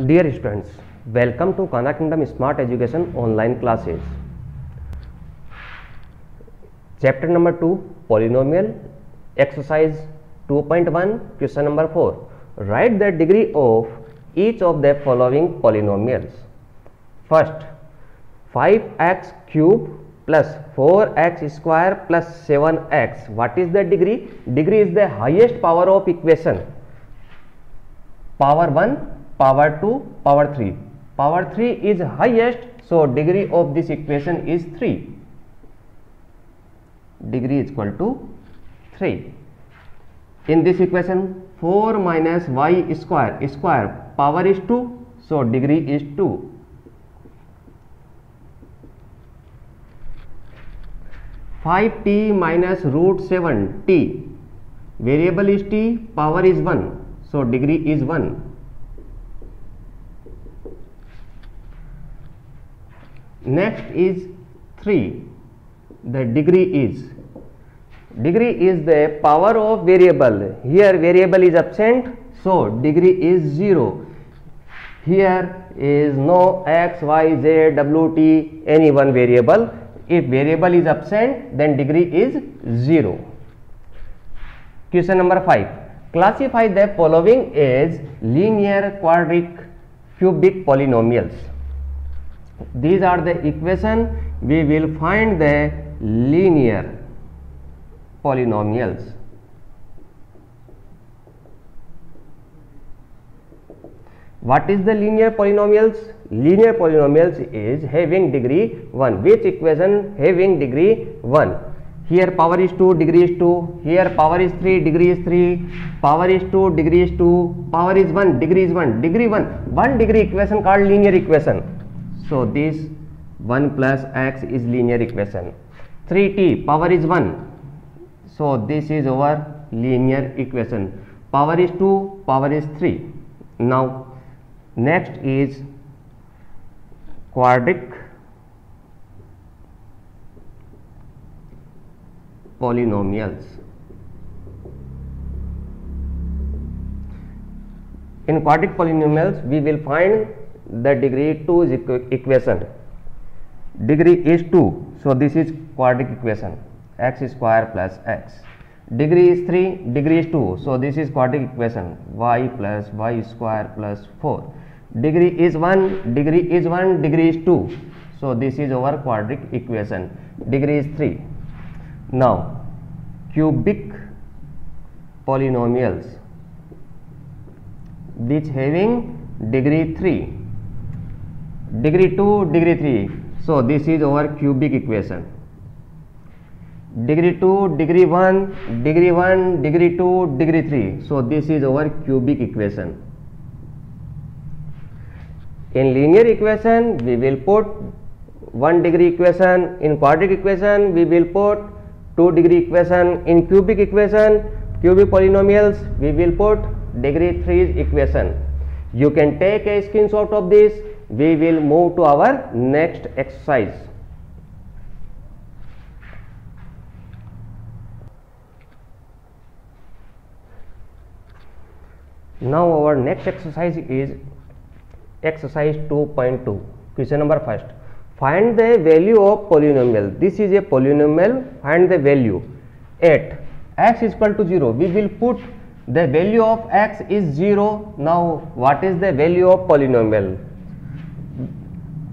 Dear students, welcome to Khan Kingdom Smart Education online classes. Chapter number 2, Polynomial, exercise 2.1, question number 4. Write the degree of each of the following polynomials. First, 5x cube plus 4x square plus 7x. What is the degree? Degree is the highest power of equation. Power 1, power 2, power 3. Power 3 is highest, so degree of this equation is 3. Degree is equal to 3. In this equation, 4 minus y square power is 2, so degree is 2. Five t minus root 7 t, variable is t, power is 1, so degree is 1. Next is 3. The degree is the power of variable. Here variable is absent, so degree is 0. Here is no x, y, z, w, t, any one variable. If variable is absent, then degree is 0. Question number 5. Classify the following as linear, quadratic, cubic polynomials. These are the equation. We will find the linear polynomials. What is the linear polynomials? Linear polynomials is having degree 1. Which equation having degree 1? Here power is 2, degree is 2. Here power is 3, degree is 3. Power is 2, degree is 2. Power is 1, degree is 1. Degree 1. One degree equation called linear equation. So this 1 plus x is linear equation. 3t, power is 1. So this is our linear equation. Power is 2, power is 3. Now next is quadratic polynomials. In quadratic polynomials, we will find the degree 2 is equation. Degree is 2, so this is quadratic equation, x square plus x. Degree is 3, degree is 2, so this is quadratic equation, y plus y square plus 4. Degree is 1, degree is 1, degree is 2, so this is our quadratic equation. Degree is 3. Now cubic polynomials which having degree 3, degree 2, degree 3, so this is our cubic equation. Degree 2, degree 1, degree 1, degree 2, degree 3, so this is our cubic equation. In linear equation we will put 1 degree equation. In quadratic equation we will put 2 degree equation. In cubic equation, cubic polynomials, we will put degree 3 equation. You can take a screenshot of this. We will move to our next exercise. Now our next exercise is exercise 2.2. Question number 1. Find the value of polynomial. This is a polynomial. Find the value. At x is equal to 0, we will put the value of x is 0. Now what is the value of polynomial?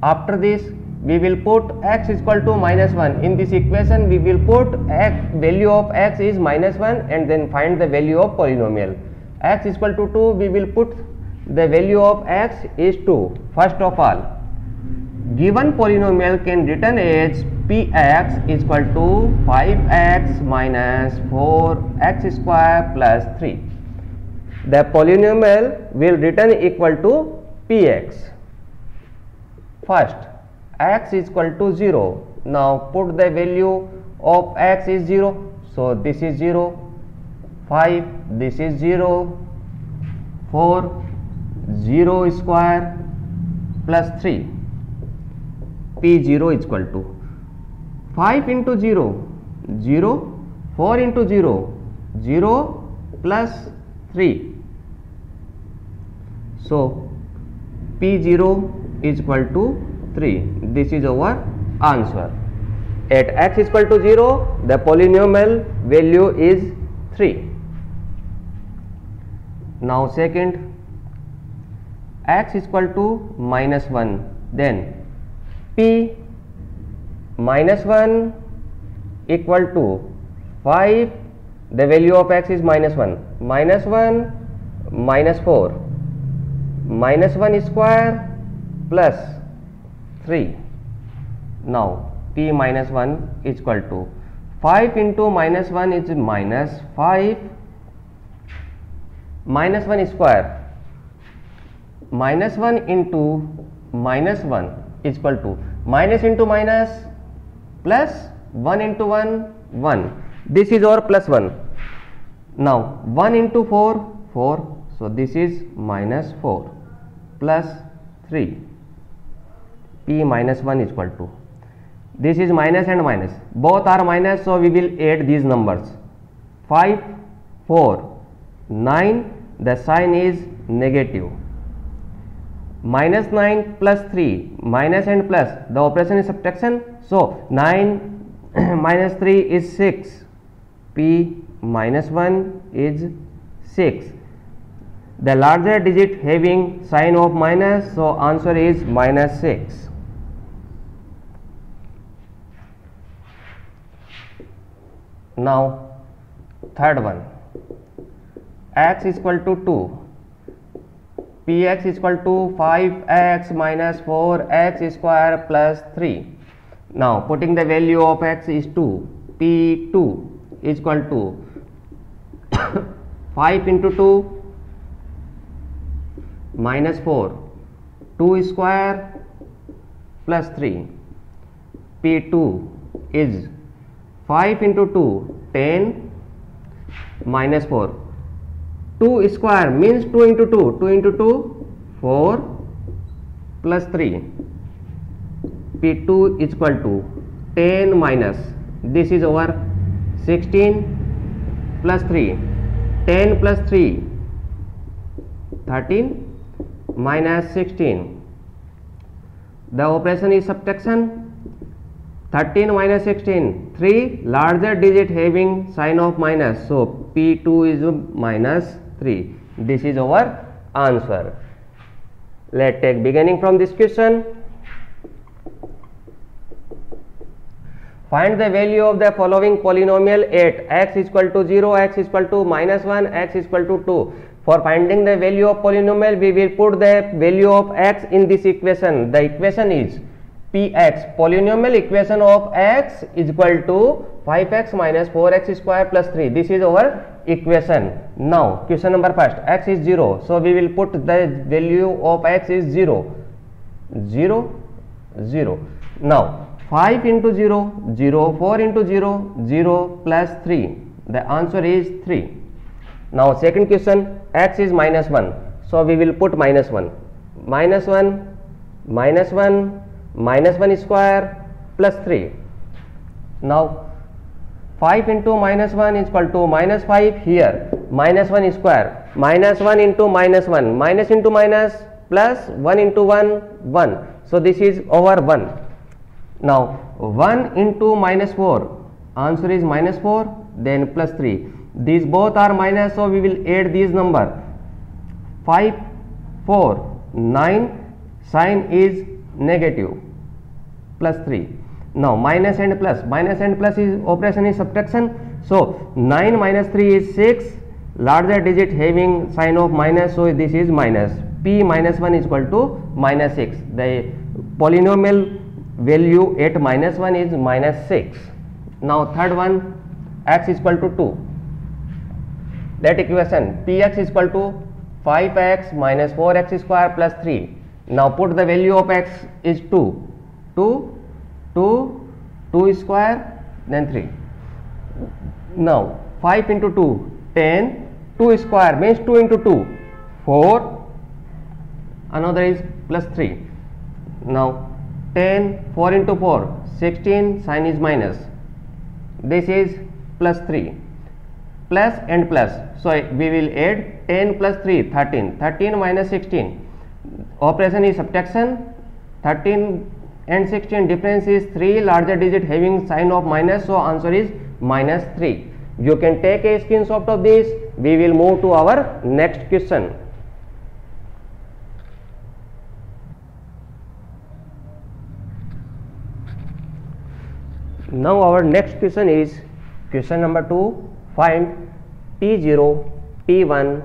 After this we will put x is equal to minus 1. In this equation we will put value of x is minus 1 and then find the value of polynomial. X is equal to 2, we will put the value of x is 2. First of all, given polynomial can written as px is equal to 5x minus 4x square plus 3. The polynomial will written equal to px. First, x is equal to 0. Now put the value of x is 0. So this is 0. 5, this is 0. 4, 0 square plus 3. P0 is equal to 5 into 0, 0, 4 into 0, 0 plus 3. So P0 is equal to 3. This is our answer. At x is equal to 0, the polynomial value is 3. Now second, x is equal to -1, then P -1 equal to 5, the value of x is -1, -1 -4, -1 square plus 3. Now P -1 is equal to 5 into -1 is -5, -1 square, -1 into -1 is equal to minus into minus plus 1 into 1 1. This is our plus 1. Now 1 into 4 4, so this is -4 plus 3. P -1 is equal to, this is minus and minus, both are minus, so we will add these numbers. 5 4 9, the sign is negative. -9 plus 3, minus and plus, the operation is subtraction, so 9 minus 3 is 6. P -1 is 6. The larger digit having sign of minus, so answer is -6. Now third one, x is equal to 2. Px is equal to 5x minus 4x square plus 3. Now putting the value of x is 2. P2 is equal to 5 into 2 minus 4, 2 square plus 3. P2 is 5 into 2 10 minus 4. 2 square means 2 into 2, 2 into 2 4 plus 3. P2 is equal to 10 minus, this is over 16 plus 3, 10 plus 3 13 minus 16. The operation is subtraction. 13 minus 16, 3, larger digit having sign of minus, so P2 is -3. This is our answer. Let's take beginning from this question. Find the value of the following polynomial at x is equal to 0, x is equal to -1, x is equal to 2. For finding the value of polynomial, we will put the value of x in this equation. The equation is Px, polynomial equation of x is equal to 5x minus 4x square plus 3. This is our equation. Now question number first, x is 0, so we will put the value of x is 0 0 0. Now 5 into 0 0, 4 into 0 0 plus 3, the answer is 3. Now second question, x is -1, so we will put -1 -1 -1 -1 square plus 3. Now 5 into -1 is equal to -5, here -1 square, -1 into -1, minus into minus plus 1 into 1 1, so this is over 1. Now 1 into -4, answer is -4, then plus 3. These both are minus, so we will add these number. 5 4 9, sign is negative, plus 3. Now minus and plus is operation is subtraction, so 9 minus 3 is 6, larger digit having sign of minus, so this is minus. P -1 is equal to -6. The polynomial value at -1 is -6. Now third one, x is equal to 2. That equation, Px is equal to 5x minus 4x square plus 3. Now put the value of x is 2 square, then 3. Now 5 into 2 10, 2 square means 2 into 2 4, another is plus 3. Now 10 4 into 4 16, sign is minus, this is plus 3. Plus and plus, so we will add 10 plus 3 13, 13 minus 16. Operation is subtraction. 13 and 16 difference is 3, larger digit having sign of minus, so answer is minus 3. You can take a screenshot of this. We will move to our next question. Now our next question is question number 2. Find T0, T1,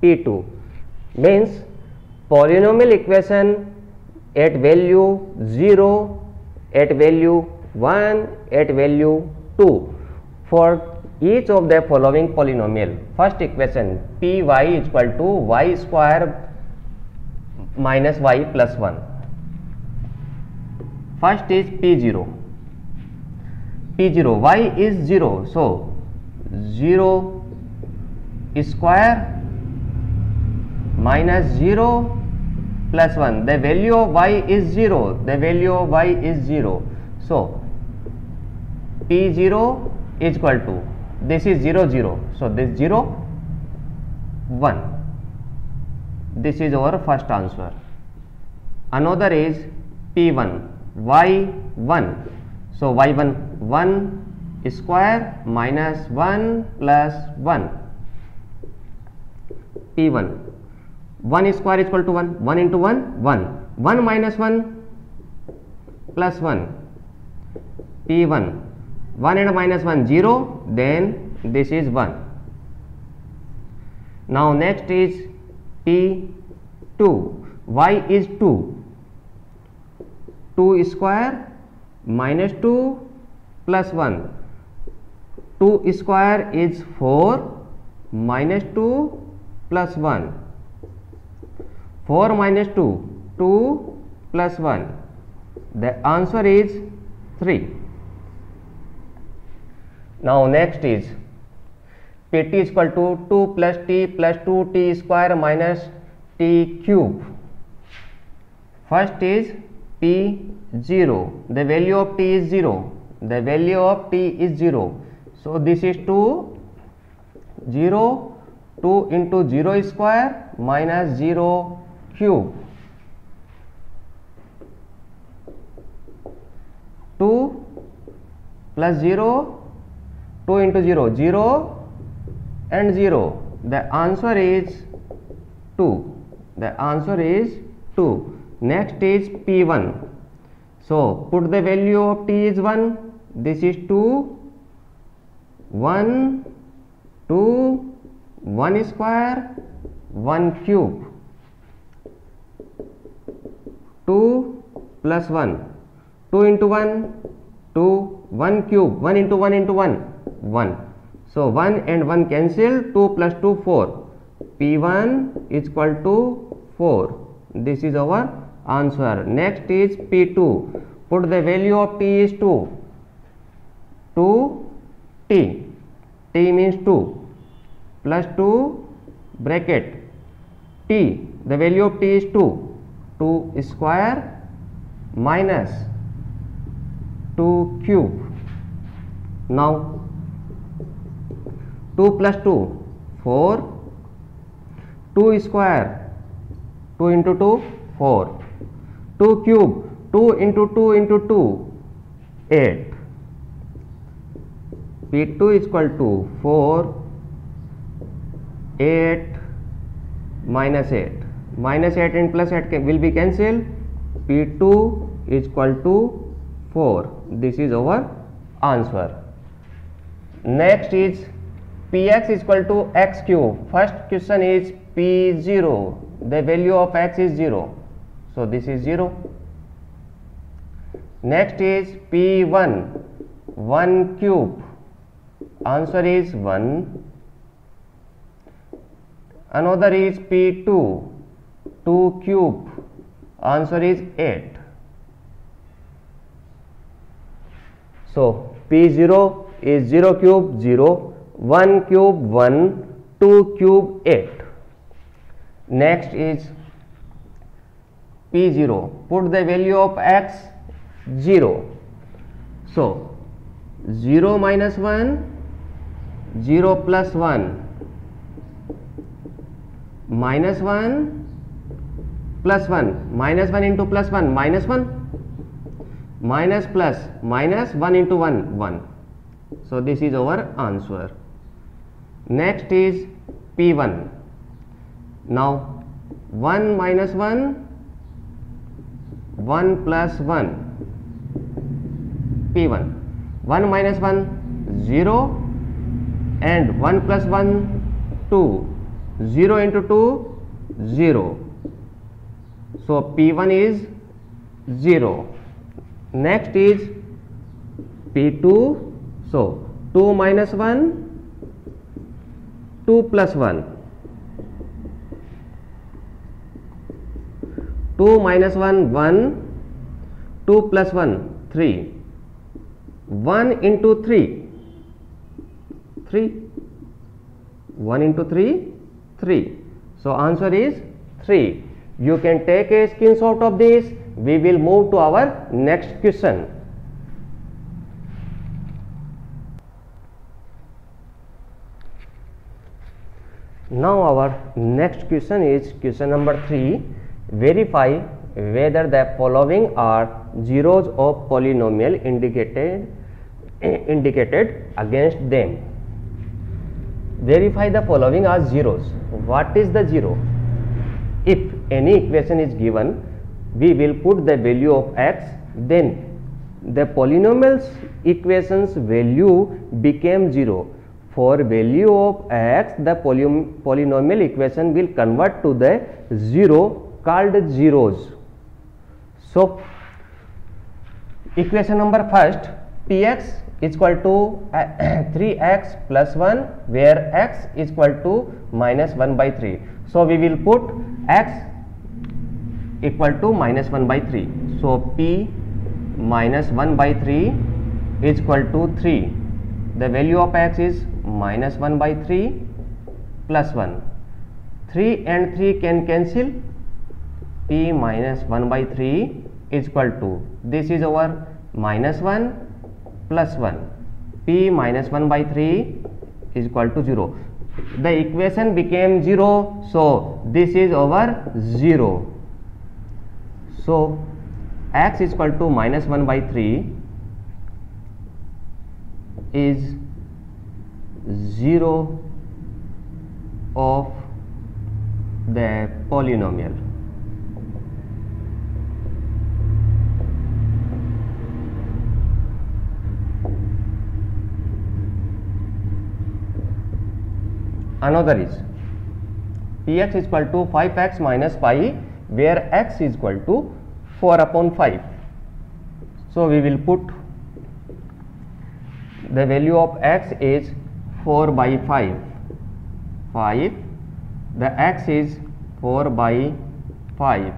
T2. Means polynomial equation at value 0, at value 1, at value 2 for each of the following polynomial. First equation, py is equal to y square minus y plus 1. First is p0. P0, y is 0, so 0 square minus 0 plus 1. The value of y is 0. The value of y is 0. So P0 is equal to, this is 0 0. So this 0 1. This is our first answer. Another is P1, y 1. So y1 1 square minus 1 plus 1. P1, 1 square is equal to 1. 1 into 1, 1. 1 minus 1 plus 1. P1, 1 and minus 1, 0. Then this is 1. Now next is P2. Y is 2. 2 square minus 2 plus 1. 2 square is 4 minus 2 plus 1. 4 minus 2, 2 plus 1. The answer is 3. Now next is Pt is equal to 2 plus t plus 2t square minus t cube. First is P0. The value of t is 0. The value of t is 0. So this is 2, 0, 2 into 0 square minus 0 cube. 2 plus 0, 2 into 0, 0 and 0. The answer is 2. The answer is 2. Next is P1. So put the value of t is 1. This is 2, 1, 2, 1 square, 1 cube. 2 plus 1, 2 into 1, 2, 1 cube, 1 into 1 into 1, 1. So 1 and 1 cancel, 2 plus 2, 4. P1 is equal to 4. This is our answer. Next is P2. Put the value of t is 2. 2 t. T means 2 plus 2 bracket t. The value of t is 2. 2 square minus 2 cube. Now 2 plus 2, 4. 2 square, 2 into 2, 4. 2 cube, 2 into 2 into 2, 8. P2 is equal to 4, 8 minus 8. Minus 8 and plus 8 will be cancelled. P2 is equal to 4. This is our answer. Next is Px is equal to x cube. First question is P0. The value of x is 0. So this is 0. Next is P1. 1 cube. Answer is 1. Another is P2. 2 cube. Answer is 8. So P0 is 0 cube 0, 1 cube 1, 2 cube 8. Next is P0. Put the value of x 0. So 0 minus 1, 0 plus 1, minus 1, plus 1, minus 1 into plus 1, minus 1, minus plus, minus 1 into 1, 1. So this is our answer. Next is P1. Now 1 minus 1, 1 plus 1, P1. 1 minus 1, 0, and 1 plus 1, 2. 0 into 2, 0. So P1 is 0. Next is P2. So 2 minus 1, 2 plus 1. 2 minus 1, 1. 2 plus 1, 3. 1 into 3, 3. 1 into 3, 3. So answer is 3. You can take a screenshot of this. We will move to our next question. Now our next question is question number 3. Verify whether the following are zeros of polynomial indicated against them. Verify the following are zeros. What is the zero? If any equation is given, we will put the value of x, then the polynomial's equation's value became 0. For value of x, the polynomial equation will convert to the 0 called zeros. So equation number first, Px is equal to 3x plus 1, where x is equal to minus 1 by 3. So we will put x equal to minus 1 by 3. So P minus 1 by 3 is equal to 3. The value of x is minus 1 by 3 plus 1. 3 and 3 can cancel. P minus 1 by 3 is equal to, this is our minus 1 plus 1. P minus 1 by 3 is equal to 0. The equation became 0. So this is our 0. So x is equal to minus 1 by 3 is 0 of the polynomial. Another is Px is equal to 5x minus pi, where x is equal to 4 upon 5. So we will put the value of x is 4 by 5. 5. The x is 4 by 5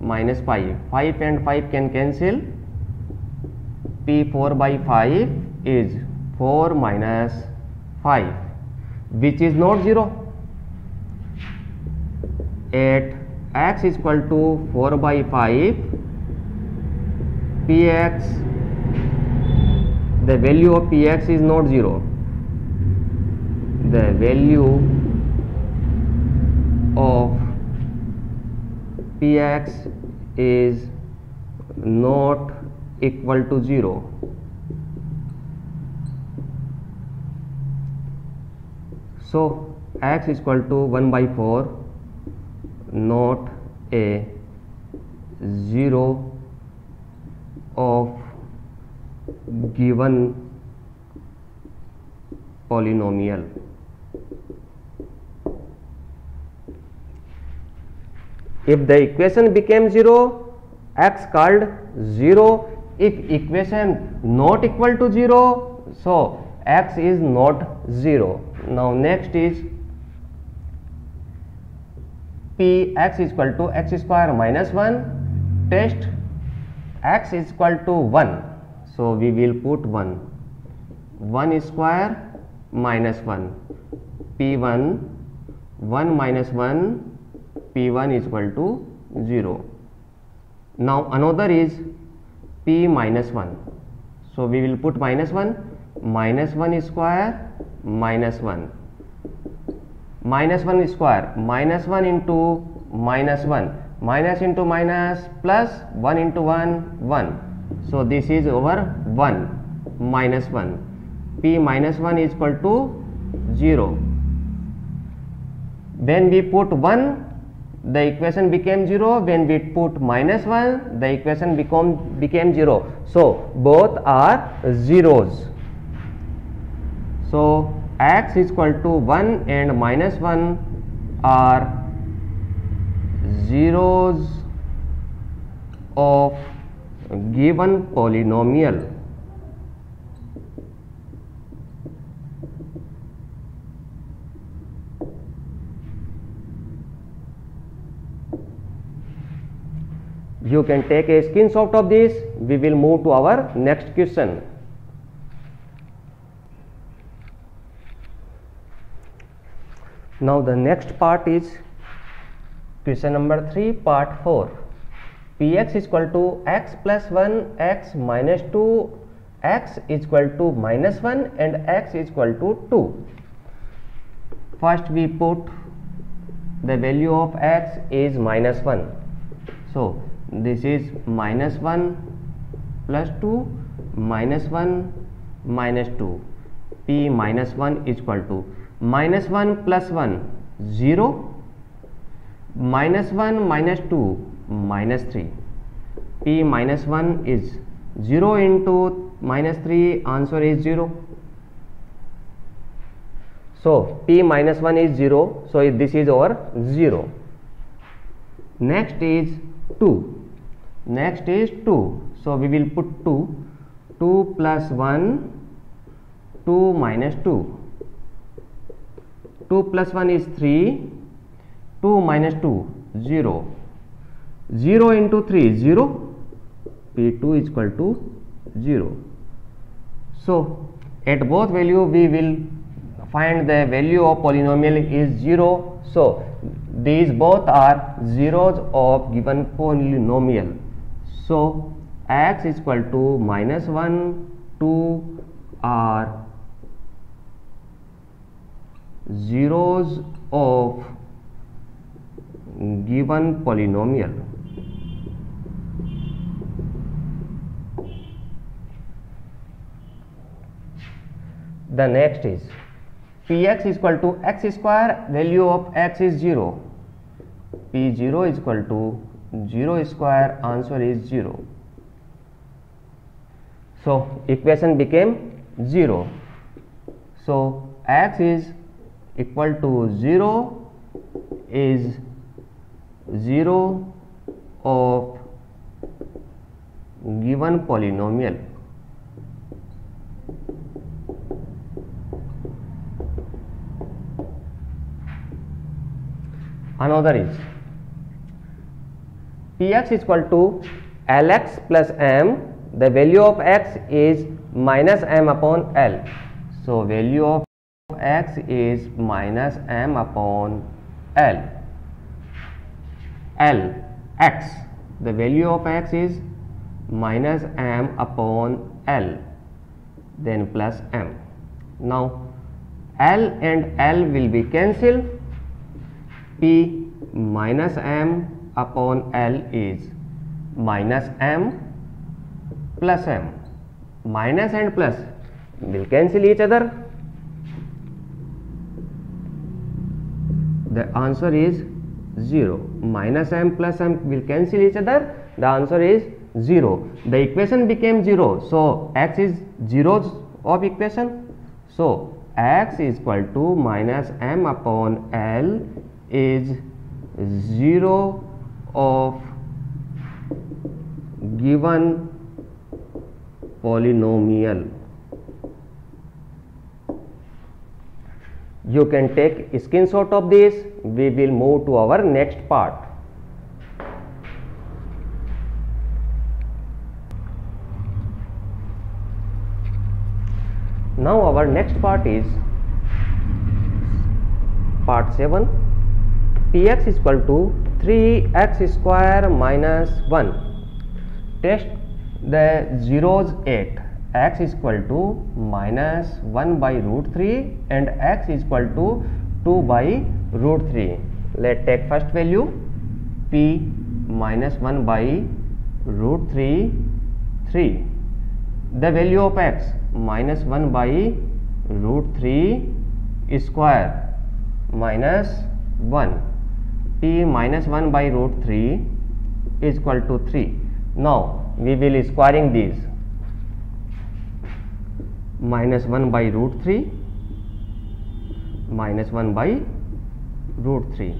minus pi. 5 and 5 can cancel. P 4 by 5 is 4 minus 5, which is not 0. At x is equal to 4 by 5, Px, the value of Px is not 0. The value of Px is not equal to 0. So x is equal to 1 by 4, not a 0 of given polynomial. If the equation became 0, x called 0. If equation not equal to 0, so x is not 0. Now next is Px is equal to x square minus 1. Test x is equal to 1. So we will put 1. 1 square minus 1. P1, 1 minus 1, P1 is equal to 0. Now another is P minus 1. So we will put minus 1. Minus 1 square minus 1. Minus 1 square, minus 1 into minus 1. minus into minus plus 1 into 1 1. So this is over 1 minus 1. P minus 1 is equal to 0. When we put 1, the equation became 0. When we put minus 1, the equation became 0. So both are zeros. So x is equal to 1 and minus 1 are zeros of given polynomial. You can take a screenshot of this. We will move to our next question. Now the next part is question number 3, part 4. Px is equal to x plus 1, x minus 2, x is equal to minus 1 and x is equal to 2. First we put the value of x is minus 1. So this is minus 1 plus 2 minus 1 minus 2. P minus 1 is equal to minus 1 plus 1 0, minus 1 minus 2 minus 3. P minus 1 is 0 into minus 3, answer is 0. So P minus 1 is 0, so this is our 0. Next is 2. Next is 2. So we will put 2. 2 plus 1, 2 minus 2. 2 plus 1 is 3. 2 minus 2, 0. 0 into 3, 0. P2 is equal to 0. So at both value we will find the value of polynomial is 0. So these both are zeros of given polynomial. So x is equal to minus 1, 2 are zeros of given polynomial. The next is Px is equal to x square, value of x is 0. P0 is equal to 0 square, answer is 0. So equation became 0. So x is equal to 0 is 0 of given polynomial. Another is Px is equal to Lx plus m. The value of x is minus m upon L. So value of x is minus m upon L. L x. The value of x is minus m upon L. Then plus m. Now L and L will be cancelled. P minus m upon L is minus m plus m. Minus and plus will cancel each other. The answer is 0. Minus m plus m will cancel each other. The answer is 0. The equation became 0. So x is 0 of equation. So x is equal to minus m upon L is 0 of given polynomial. You can take a screenshot of this. We will move to our next part. Now our next part is part 7. Px is equal to 3x square minus 1. Test the zeros at x is equal to minus 1 by root 3 and x is equal to 2 by root 3. Let's take first value. P minus 1 by root 3 3. The value of x minus 1 by root 3 square minus 1. P minus 1 by root 3 is equal to 3. Now we will squaring these. Minus 1 by root 3 minus 1 by root 3.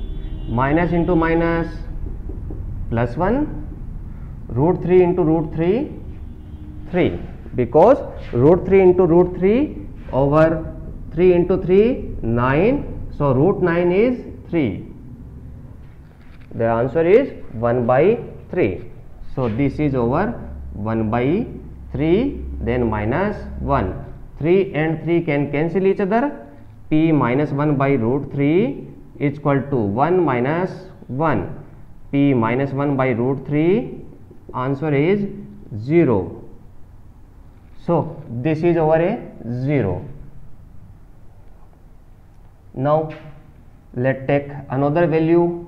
Minus into minus plus 1. Root 3 into root 3 3, because root 3 into root 3 over 3 into 3 9, so root 9 is 3. The answer is 1 by 3. So this is over 1 by 3, then minus 1. 3 and 3 can cancel each other. P minus 1 by root 3 is equal to 1 minus 1. P minus 1 by root 3, answer is 0. So this is over a 0. Now let's take another value.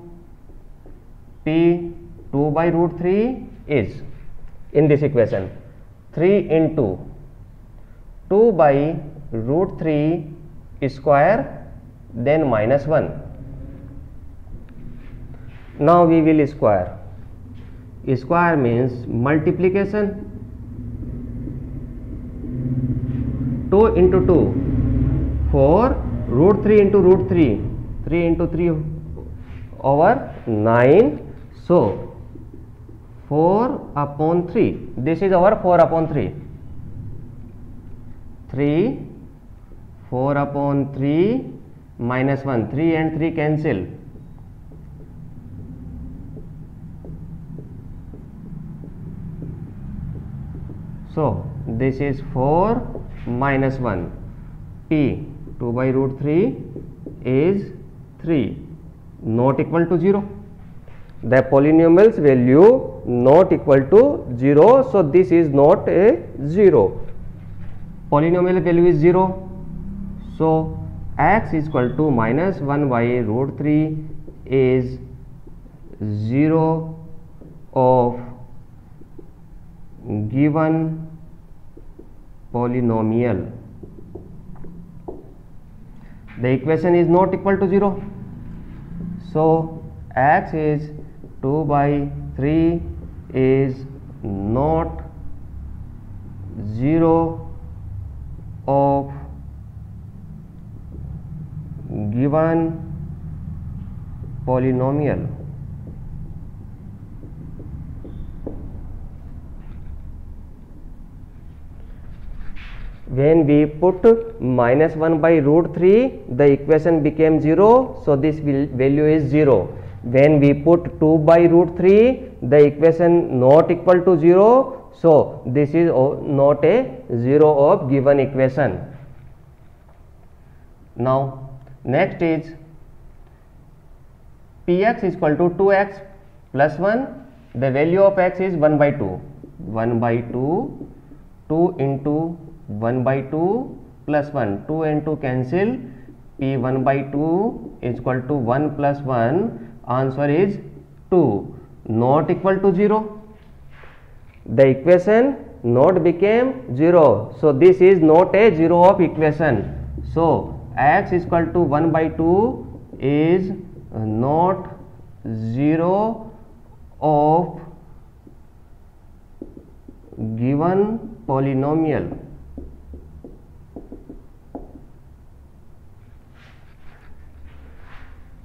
P 2 by root 3 is, in this equation, 3 into 2 by root 3 square, then minus 1. Now we will square. Square means multiplication. 2 into 2 4, root 3 into root 3, 3 into 3 over 9. So 4 upon 3, this is our 4 upon 3. 3, 4 upon 3 minus 1, 3 and 3 cancel. So this is 4 minus 1. P 2 by root 3 is 3, not equal to 0. The polynomial's value not equal to 0, so this is not a 0. Polynomial value is 0, so x is equal to minus 1 by root 3 is 0 of given polynomial. The equation is not equal to 0, so x is 2 by 3 is not 0 of given polynomial. When we put minus 1 by root 3, the equation became 0, so this value is 0. When we put 2 by root 3, the equation not equal to 0, so this is not a 0 of given equation. Now next is Px is equal to 2x plus 1, the value of x is 1 by 2. 1 by 2, 2 into 1 by 2 plus 1, 2 and 2 cancel, P 1 by 2 is equal to 1 plus 1, answer is 2, not equal to 0. The equation not became 0, so this is not a 0 of equation. So x is equal to 1 by 2 is not 0 of given polynomial.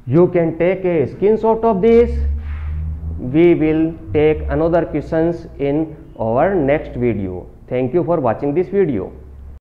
You can take a screenshot of this. We will take another questions in our next video. Thank you for watching this video.